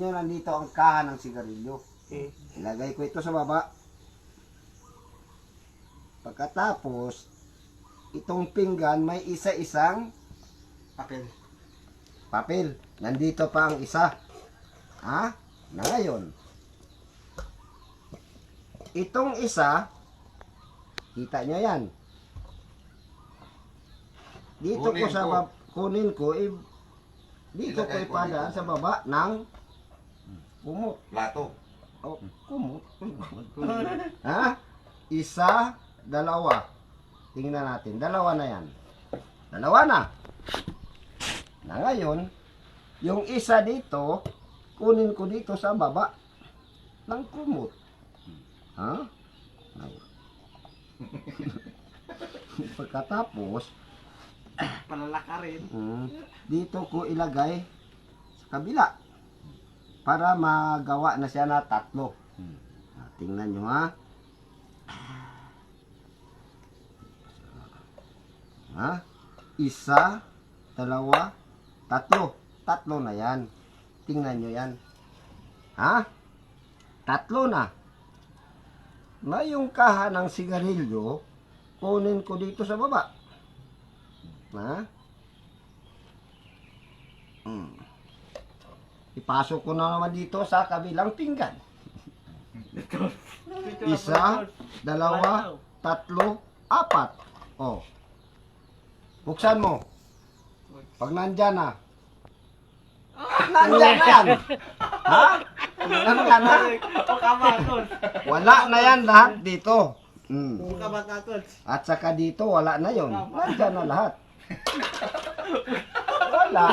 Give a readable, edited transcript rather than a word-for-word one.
nyo, nandito ang kaha ng sigarilyo. Ilagay ko ito sa baba. Pagkatapos, itong pinggan may isa-isang papel. Nandito pa ang isa. Ha? Na ngayon, itong isa, kita nyo yan. Dito ko sa baba, kunin ko, dito ko ipadaan sa baba ng kumot. Plato. Oh, kumot. Ha? Isa, dalawa. Tingnan natin. Dalawa na yan. Dalawa na. Na ngayon, yung isa dito, kunin ko dito sa baba ng kumot. Ha? Pagkatapos, Palalakarin. dito ko ilagay sa kabila para magawa na siya na tatlo. Tingnan nyo ha. Ha? Isa, dalawa, tatlo. Tatlo na yan. Tingnan nyo yan. Ha? Tatlo na. Na yung kaha ng sigarilyo, kunin ko dito sa baba. Ha? Ipasok ko na naman dito sa kabilang pinggan. Isa, dalawa, tatlo, apat. Oh. Buksan mo. Pag nandyan na. Nandyan na yan. Ha? Nandyan na. Wala na yan lahat dito. At saka dito, wala na yon. Nandyan na lahat. Wala.